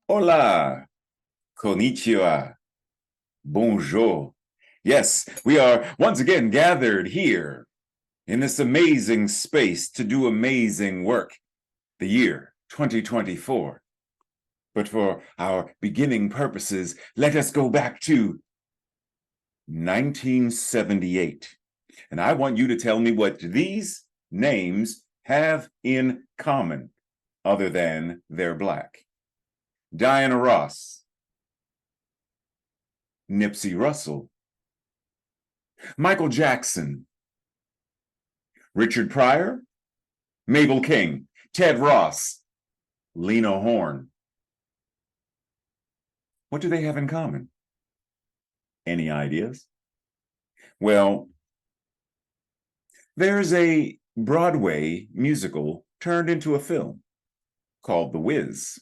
Hola, konnichiwa, bonjour. Yes, we are once again gathered here in this amazing space to do amazing work, the year 2024. But for our beginning purposes, let us go back to 1978. And I want you to tell me what these names have in common, other than they're Black. Diana Ross, Nipsey Russell, Michael Jackson, Richard Pryor, Mabel King, Ted Ross, Lena Horne. What do they have in common? Any ideas? Well, there's a Broadway musical turned into a film called The Wiz.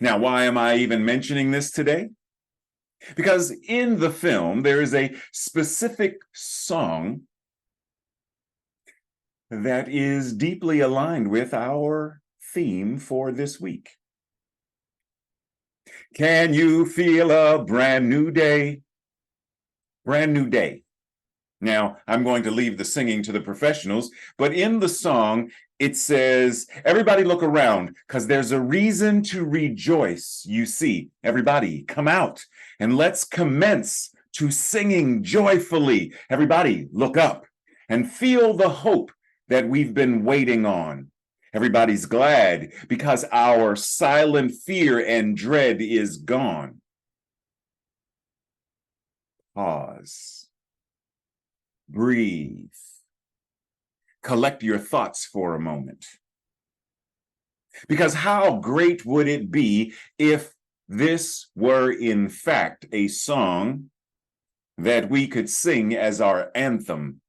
Now, why am I even mentioning this today? Because in the film, there is a specific song that is deeply aligned with our theme for this week. Can you feel a brand new day? Brand new day. Now, I'm going to leave the singing to the professionals, but in the song, it says, everybody look around, because there's a reason to rejoice, you see. Everybody, come out, and let's commence to singing joyfully. Everybody, look up, and feel the hope that we've been waiting on. Everybody's glad, because our silent fear and dread is gone. Pause. Breathe. Collect your thoughts for a moment. Because how great would it be if this were in fact a song that we could sing as our anthem,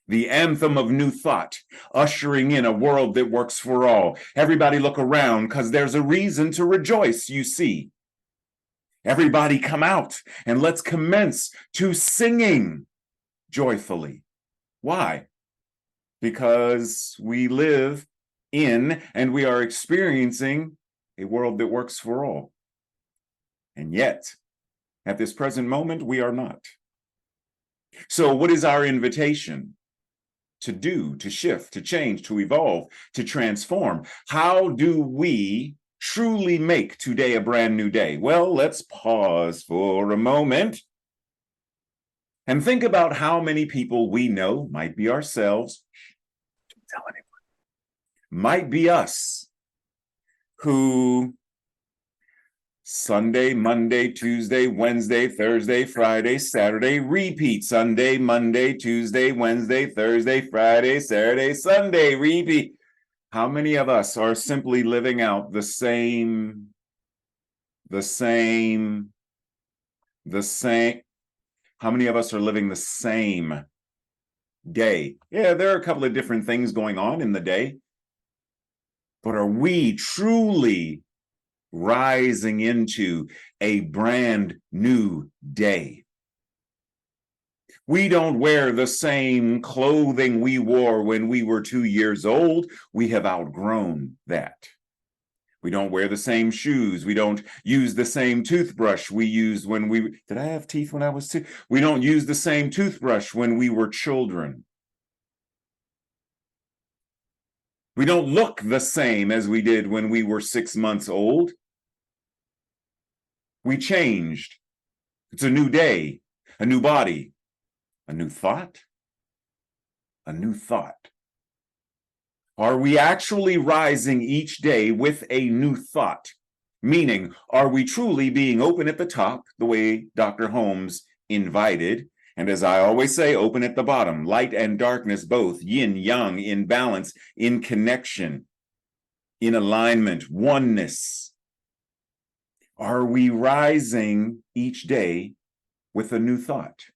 the anthem of new thought, ushering in a world that works for all. Everybody look around, because there's a reason to rejoice, you see. Everybody come out and let's commence to singing joyfully. Why? Because we live in and we are experiencing a world that works for all. And yet, at this present moment, we are not. So what is our invitation? To do, to shift, to change, to evolve, to transform. How do we truly make today a brand new day? Well, let's pause for a moment and think about how many people we know, might be ourselves, don't tell anyone, might be us, who Sunday, Monday, Tuesday, Wednesday, Thursday, Friday, Saturday, repeat. Sunday, Monday, Tuesday, Wednesday, Thursday, Friday, Saturday, Sunday, repeat. How many of us are simply living out the same? How many of us are living the same day? Yeah, there are a couple of different things going on in the day, but are we truly rising into a brand new day? We don't wear the same clothing we wore when we were 2 years old. We have outgrown that. We don't wear the same shoes. We don't use the same toothbrush we used when we... Did I have teeth when I was 2? We don't use the same toothbrush when we were children. We don't look the same as we did when we were 6 months old. We changed. It's a new day, a new body, a new thought, a new thought. Are we actually rising each day with a new thought? Meaning, are we truly being open at the top, the way Dr. Holmes invited? And as I always say, open at the bottom, light and darkness both, yin, yang, in balance, in connection, in alignment, oneness. Are we rising each day with a new thought?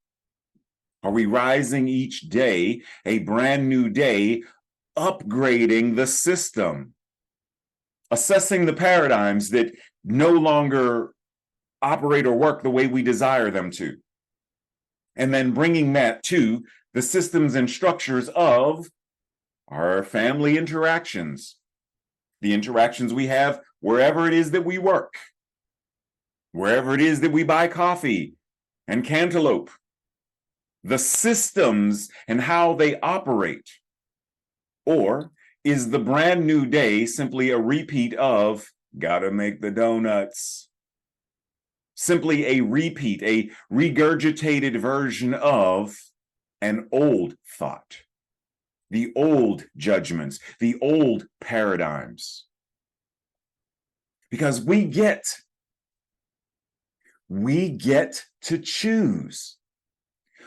Are we rising each day, a brand new day, upgrading the system, assessing the paradigms that no longer operate or work the way we desire them to, and then bringing that to the systems and structures of our family interactions, the interactions we have wherever it is that we work, wherever it is that we buy coffee and cantaloupe, the systems and how they operate? Or is the brand new day simply a repeat of gotta make the donuts? Simply a repeat, a regurgitated version of an old thought, the old judgments, the old paradigms. Because we get to choose.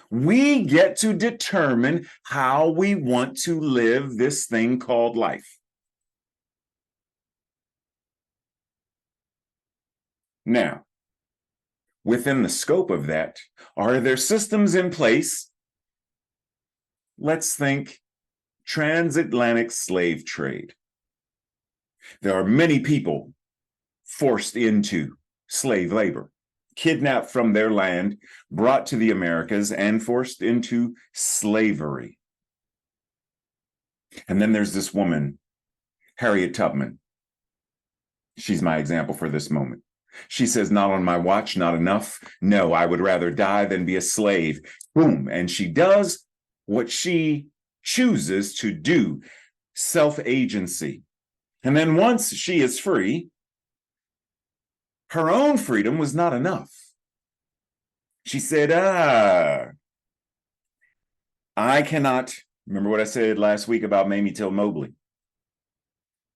We get to determine how we want to live this thing called life. Now, within the scope of that, are there systems in place? Let's think transatlantic slave trade. There are many people forced into slave labor, kidnapped from their land, brought to the Americas, and forced into slavery. And then there's this woman, Harriet Tubman. She's my example for this moment. She says, not on my watch, not enough. No, I would rather die than be a slave. Boom. And she does what she chooses to do, self-agency. And then once she is free, her own freedom was not enough. She said, I cannot, remember what I said last week about Mamie Till Mobley?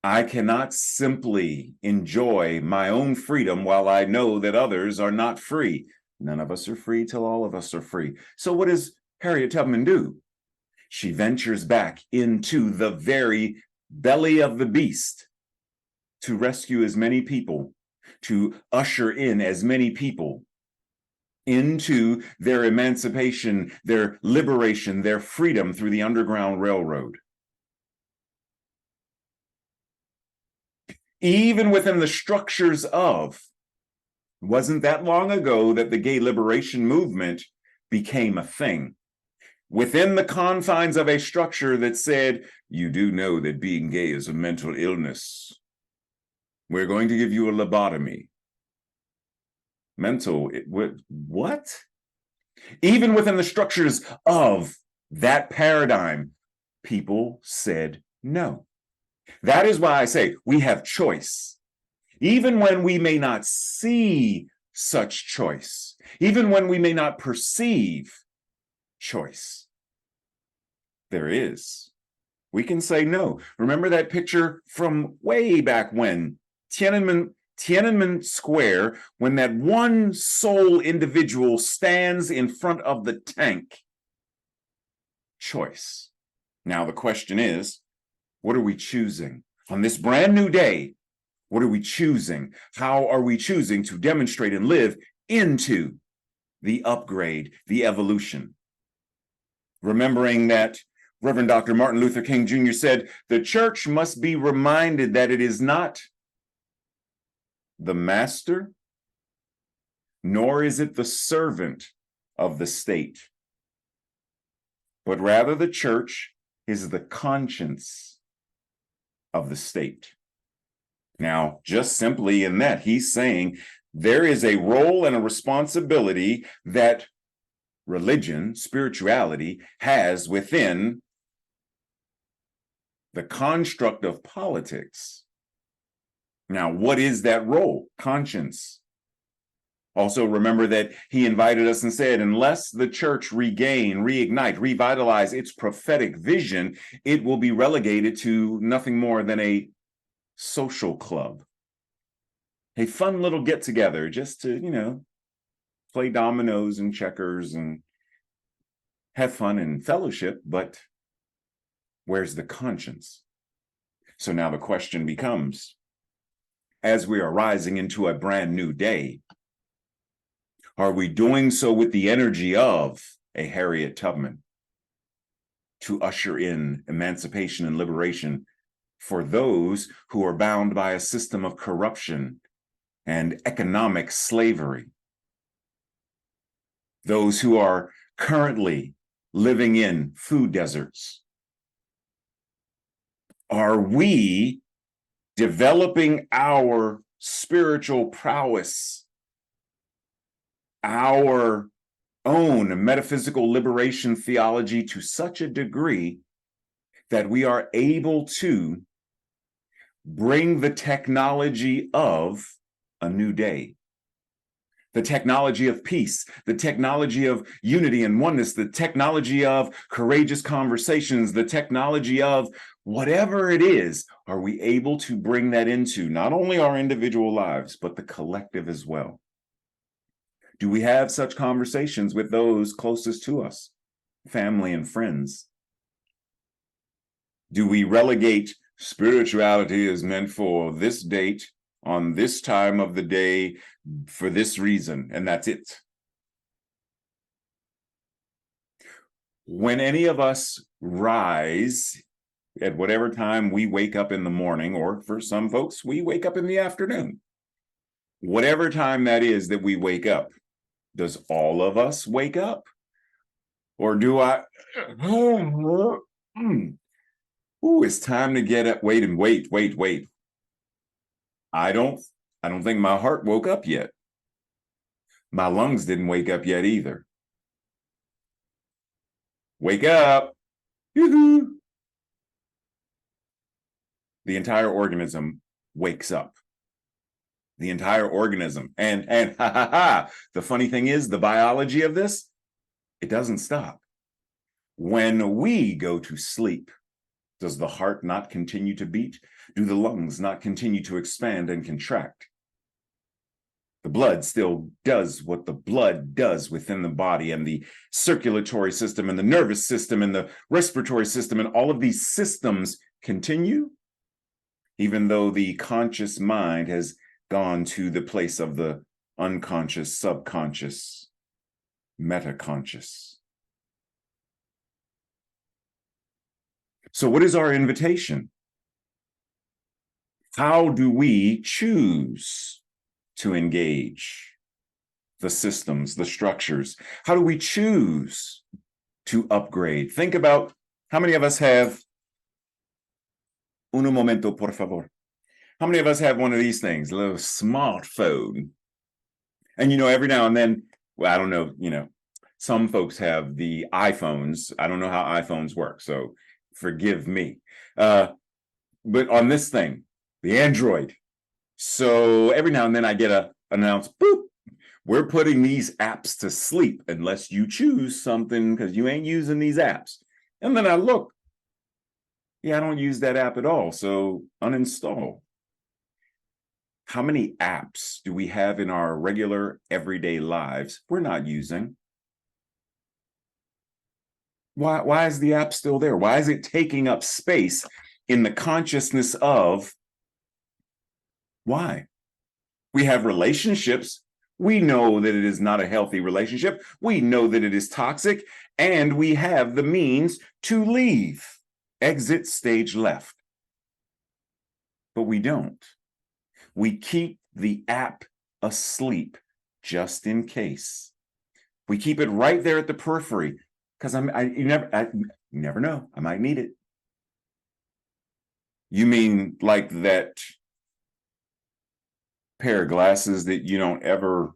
I cannot simply enjoy my own freedom while I know that others are not free. None of us are free till all of us are free. So what does Harriet Tubman do? She ventures back into the very belly of the beast to rescue as many people, to usher in as many people into their emancipation, their liberation, their freedom through the Underground Railroad. Even within the structures of, it wasn't that long ago that the gay liberation movement became a thing. Within the confines of a structure that said, you do know that being gay is a mental illness. We're going to give you a lobotomy. Mental, what? Even within the structures of that paradigm, people said no. That is why I say we have choice. Even when we may not see such choice, even when we may not perceive choice, there is. We can say no. Remember that picture from way back when, Tiananmen Square, when that one sole individual stands in front of the tank? Choice. Now the question is, what are we choosing? On this brand new day, what are we choosing? How are we choosing to demonstrate and live into the upgrade, the evolution? Remembering that Reverend Dr. Martin Luther King Jr. said, the church must be reminded that it is not the master, nor is it the servant of the state, but rather the church is the conscience of the state. Now, just simply in that, he's saying there is a role and a responsibility that religion, spirituality, has within the construct of politics. Now, what is that role? Conscience. Also, remember that he invited us and said, unless the church regain, reignite, revitalize its prophetic vision, it will be relegated to nothing more than a social club. A fun little get-together just to, play dominoes and checkers and have fun and fellowship, but where's the conscience? So now the question becomes, as we are rising into a brand new day, are we doing so with the energy of a Harriet Tubman to usher in emancipation and liberation for those who are bound by a system of corruption and economic slavery? Those who are currently living in food deserts? Are we developing our spiritual prowess, our own metaphysical liberation theology to such a degree that we are able to bring the technology of a new day, the technology of peace, the technology of unity and oneness, the technology of courageous conversations, the technology of whatever it is, are we able to bring that into not only our individual lives, but the collective as well? Do we have such conversations with those closest to us, family and friends? Do we relegate spirituality is meant for this date on this time of the day for this reason, and that's it? When any of us rise at whatever time we wake up in the morning, or for some folks, we wake up in the afternoon, whatever time that is that we wake up, does all of us wake up? Or do I, it's time to get up, wait. I don't think my heart woke up yet. My lungs didn't wake up yet either. Wake up. Yoo-hoo. The entire organism wakes up. The entire organism. And the funny thing is, the biology of this, it doesn't stop. When we go to sleep, does the heart not continue to beat? Do the lungs not continue to expand and contract? The blood still does what the blood does within the body, and the circulatory system and the nervous system and the respiratory system and all of these systems continue, even though the conscious mind has gone to the place of the unconscious, subconscious, metaconscious. So what is our invitation? How do we choose to engage the systems, the structures? How do we choose to upgrade? Think about how many of us have, un momento, por favor. How many of us have one of these things, a little smartphone? And, every now and then, well, I don't know, some folks have the iPhones. I don't know how iPhones work, so forgive me. But on this thing, the Android, so every now and then I get a announce, boop, we're putting these apps to sleep unless you choose something because you ain't using these apps. And then I look, I don't use that app at all, so uninstall. How many apps do we have in our regular everyday lives we're not using? Why is the app still there? Why is it taking up space in the consciousness of why? We have relationships. We know that it is not a healthy relationship. We know that it is toxic, and we have the means to leave. Exit stage left. But we don't. We keep the app asleep just in case. We keep it right there at the periphery because you never know. I might need it. You mean like that pair of glasses that you don't ever,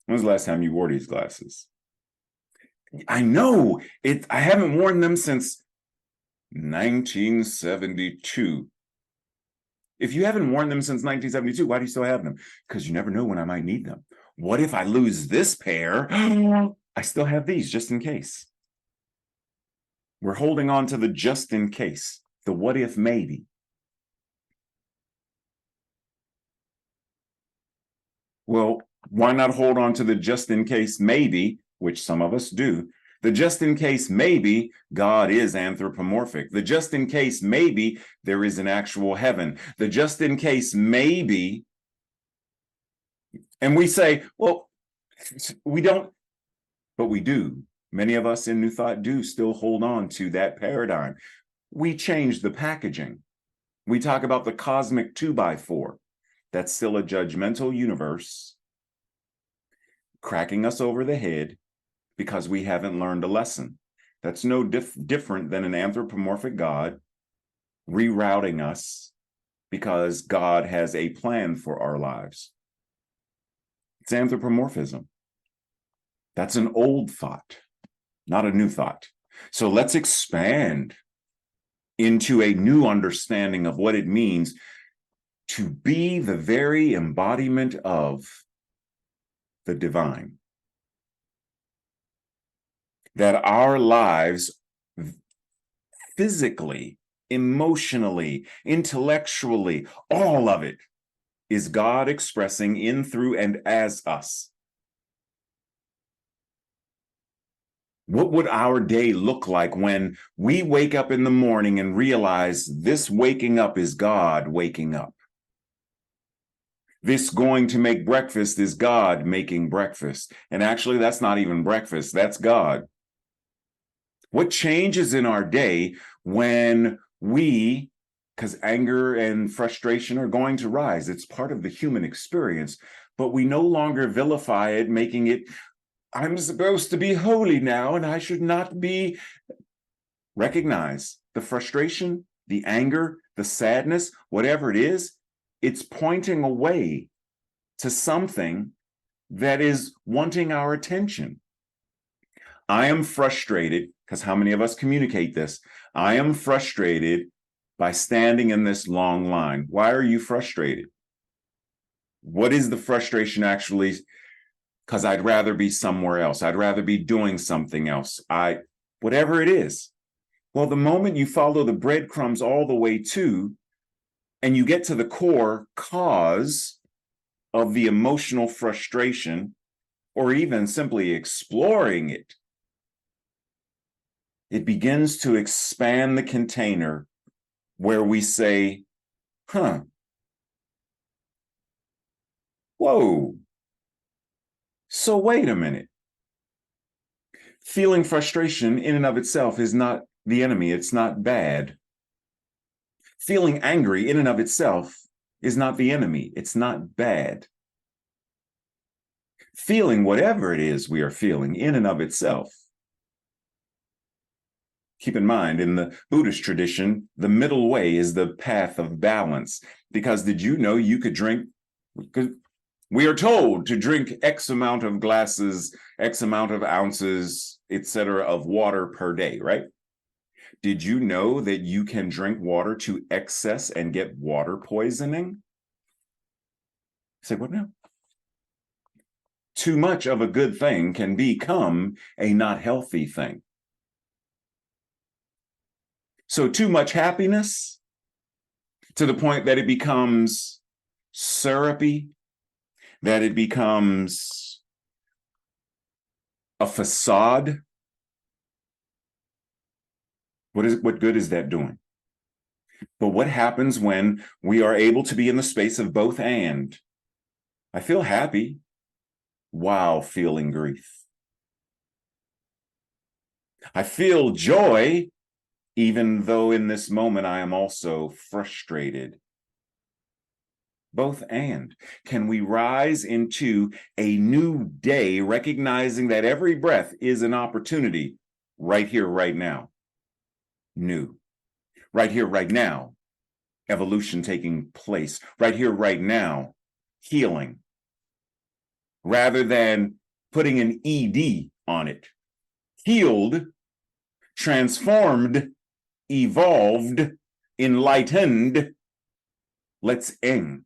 when was the last time you wore these glasses? I know it. I haven't worn them since 1972. If you haven't worn them since 1972, why do you still have them? Because you never know when I might need them. What if I lose this pair? I still have these just in case. We're holding on to the just in case, the what if maybe. Well, why not hold on to the just in case maybe, which some of us do? The just in case maybe God is anthropomorphic. The just in case maybe there is an actual heaven. The just in case maybe, and we say, well, we don't, but we do. Many of us in New Thought do still hold on to that paradigm. We change the packaging. We talk about the cosmic 2x4. That's still a judgmental universe cracking us over the head because we haven't learned a lesson. That's no different than an anthropomorphic God rerouting us because God has a plan for our lives. It's anthropomorphism. That's an old thought, not a new thought. So let's expand into a new understanding of what it means to be the very embodiment of the divine. That our lives physically, emotionally, intellectually, all of it is God expressing in, through, and as us. What would our day look like when we wake up in the morning and realize this waking up is God waking up? This going to make breakfast is God making breakfast. And actually, that's not even breakfast, that's God. What changes in our day when we, because anger and frustration are going to rise, it's part of the human experience, but we no longer vilify it, making it, I'm supposed to be holy now and I should not be. Recognize the frustration, the anger, the sadness, whatever it is, it's pointing away to something that is wanting our attention. I am frustrated, because how many of us communicate this? I am frustrated by standing in this long line. Why are you frustrated? What is the frustration actually? Because I'd rather be somewhere else. I'd rather be doing something else. Whatever it is. Well, the moment you follow the breadcrumbs all the way to, and you get to the core cause of the emotional frustration, or even simply exploring it, it begins to expand the container where we say, whoa, so wait a minute. Feeling frustration in and of itself is not the enemy. It's not bad. Feeling angry in and of itself is not the enemy. It's not bad. Feeling whatever it is we are feeling in and of itself. Keep in mind, in the Buddhist tradition, the middle way is the path of balance. Because did you know you could drink? We are told to drink X amount of glasses, X amount of ounces, etc., of water per day, right? Did you know that you can drink water to excess and get water poisoning? Say, what now? Too much of a good thing can become a not healthy thing. So too much happiness to the point that it becomes syrupy, that it becomes a facade. What good is that doing? But what happens when we are able to be in the space of both and? I feel happy while feeling grief. I feel joy, even though in this moment I am also frustrated. Both and. Can we rise into a new day, recognizing that every breath is an opportunity right here, right now? New. Right here, right now. Evolution taking place. Right here, right now. Healing. Rather than putting an ED on it. Healed, transformed, evolved, enlightened. Let's ing.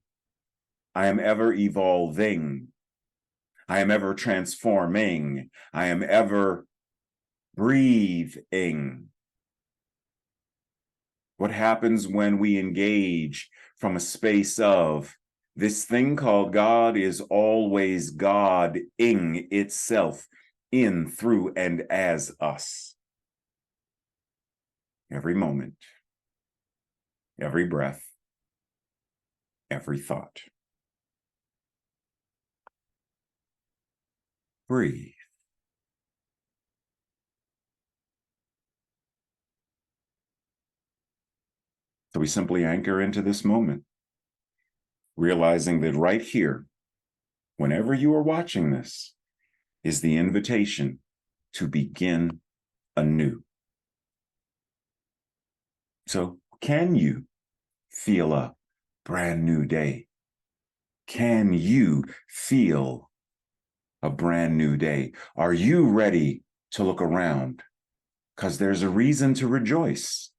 I am ever evolving. I am ever transforming. I am ever breathing. What happens when we engage from a space of this thing called God is always God-ing itself in, through, and as us. Every moment, every breath, every thought. Breathe. So we simply anchor into this moment, realizing that right here, whenever you are watching this, is the invitation to begin anew. So can you feel a brand new day? Can you feel a brand new day? Are you ready to look around? Because there's a reason to rejoice.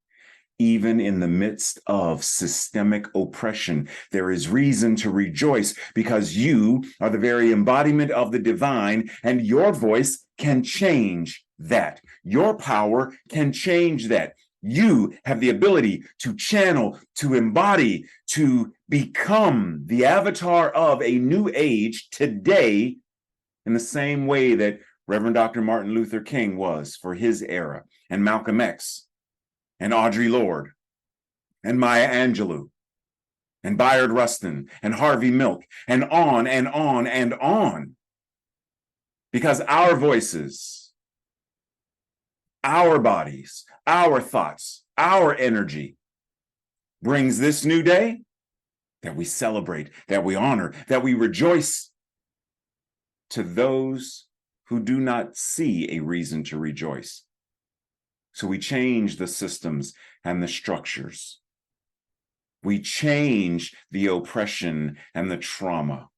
Even in the midst of systemic oppression, there is reason to rejoice because you are the very embodiment of the divine, and your voice can change that. Your power can change that. You have the ability to channel, to embody, to become the avatar of a new age today in the same way that Reverend Dr. Martin Luther King was for his era, and Malcolm X, and Audre Lorde, and Maya Angelou, and Bayard Rustin, and Harvey Milk, and on and on and on. Because our voices, our bodies, our thoughts, our energy brings this new day that we celebrate, that we honor, that we rejoice to those who do not see a reason to rejoice. So we change the systems and the structures. We change the oppression and the trauma.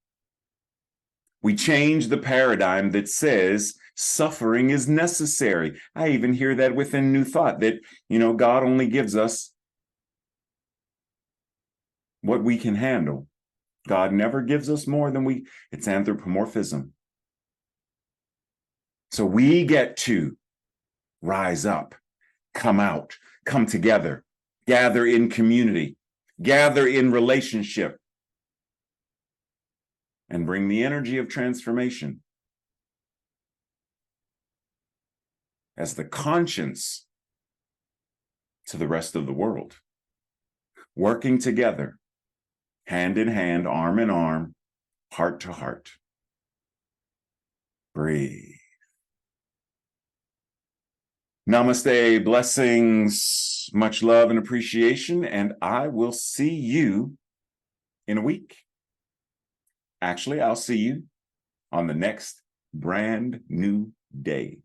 We change the paradigm that says suffering is necessary. I even hear that within New Thought, that, God only gives us what we can handle. God never gives us more than it's anthropomorphism. So we get to rise up, come out, come together, gather in community, gather in relationship, and bring the energy of transformation as the conscience to the rest of the world. Working together, hand in hand, arm in arm, heart to heart. Breathe. Namaste, blessings, much love and appreciation, and I will see you in a week. Actually, I'll see you on the next brand new day.